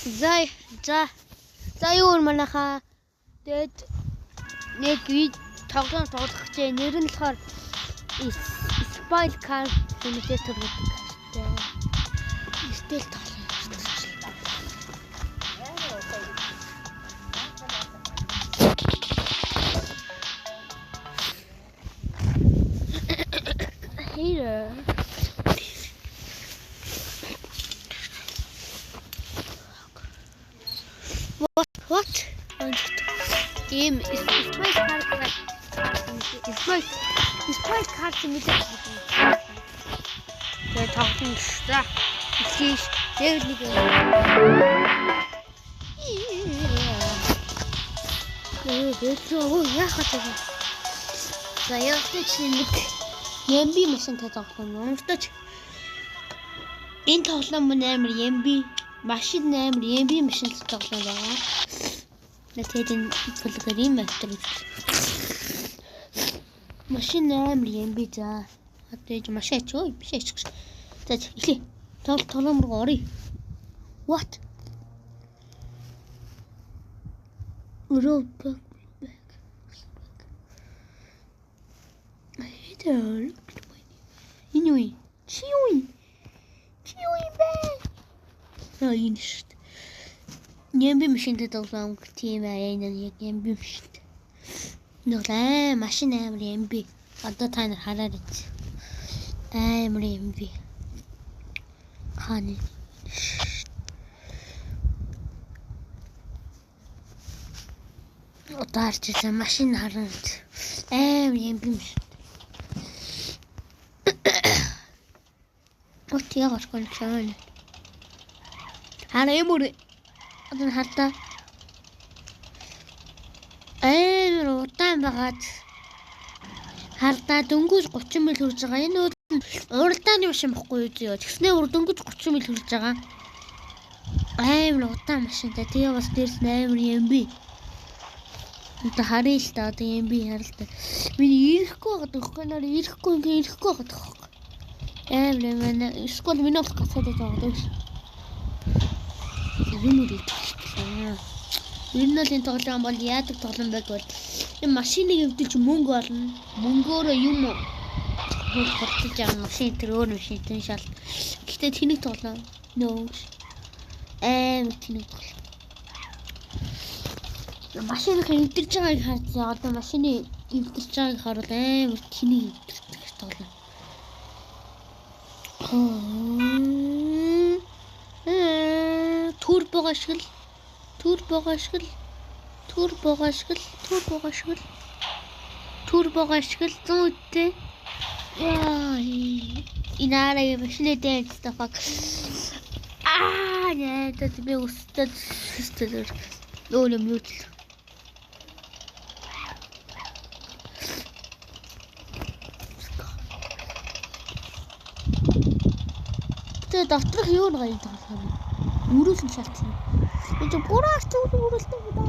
За юу манайхаа тэгээд нэг вид тоглоом тоглох гэж нэр нь болохоор Spoil Car Simulator гэдэг. Стил тоглоом. Here. What? Game is Spoil Car. Spoil Car Simulator. Тэгээд тоглоом шүү. Ихийш дээр нэг яах вэ? За яагаад ч нэг MB машинтай тоглоом өмөртөж. Энэ тоглоом мөн амар MB машин амар MB машинтай тоглоом байгаа. Тэгээд энэ бүлгээр юм байна. Машин амар MB за. Одоо машин ч ой биш ч. За ихлэ. Тоглоом руу оръё. What? Roll back. Инуи. Чиуи бэ. Энэ шүү дээ. Нэмби машинтай тоглоом тийм аа энэ яг нэмби машинтай. Нүглээ машин амар нэмби. Одоо та нар хараад үз. Амар нэмби. Хани. Отаарч ирсэн машин хараад амар нэмби машин. What яг орхон чамаа. Хараа одоо хартаа. Удаан байгаад хартаа дөнгөж 30 мил хүрж байгаа. Энэ уралдааны машин баггүй юу? Тэгснээ дөнгөж 30 мил хүрж байгаа. Амар удаан машинтай. Тэгээ бас дээрс амар MB. Одоо харъя л та одоо MB харалтай. Миний ирэхгүй байгаа дөхгөө нэр ирэхгүй байгаа дөхгөө. Амар манай скол минут гацаад байгаа. Винүрийг төлсөн. Винүлийн тоглоом бол яадаг тоглоом байг бол энэ машиныг өвдөлж мөнгө олно. Мөнгөөрөө юм хурцлж байгаа машин тэр өөр машинтай шал. Гэхдээ тэнийг тоглоом нөө. Тэнийг тоглоом. Машиныг өвдөлж байгааг харж одоо машины өвдөлж байгааг харуул амар тэнийг өвдөлж тоглоом. Турбого ашигла зүйтэй. Инаараа машины дэнс тафак. Яа, тэт би устдад өөм юу. Тэгээд доторх юу нэг юм тоглоом. Үрүүлэн шалтгаан. Энд бурууч үрүүлсэн гэдэг.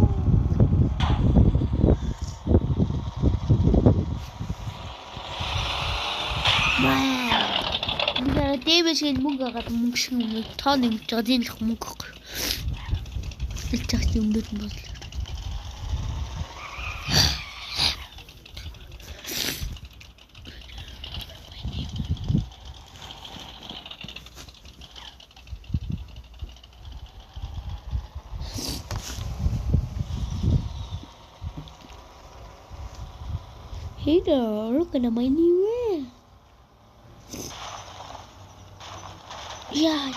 Маа. Дэвэшин мөнгө агаад мөнгө шиг мөнгө тоо нэмж байгаа тийм их мөнгө гэхгүй. Хэлж байгаа юм дээд бол. Hey there, look at my new way. Yeah.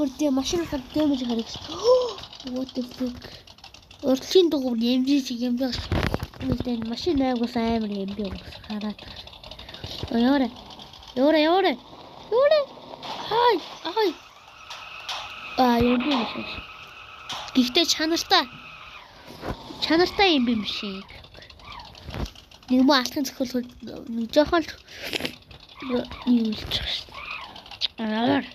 Мөрдөө машин хад дэмэж харах. What the fuck? Орчин дугуй нэмжиж юм байна. Мэдэн машин айгуус амар юм би хараад. Яора. Хай. Юм би машин. Гэхдээ чанартай юм биш юм. Нэг муу алхын зөвхөн нэг жоохон юм л ч. Ягаар.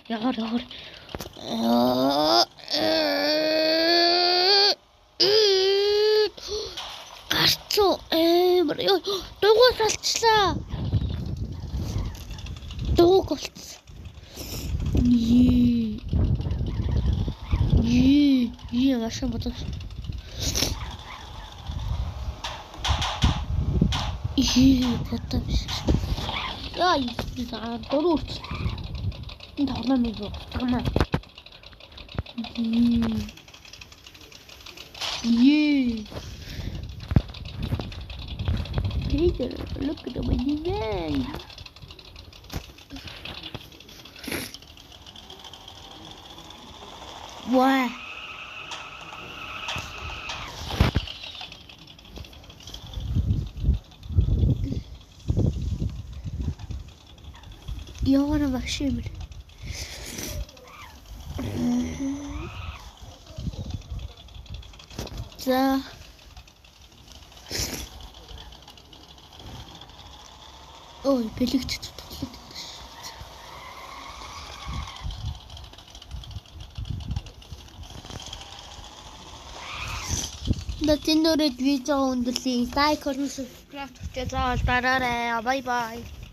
Гарцуу амар ёо дугуй салчлаа. Дугуй болцсон. машин бодож. Потом. Яа, дөрөвч. Энэ хорноо мэг гоо. Peter, look at my design. Wow. Явна машин. За. Ой, бэлэгч тутгалаад байна. Датиноред видео өндөрлөе. Лайк, comment, subscribe хийгээ заавал дараарай. Bye bye.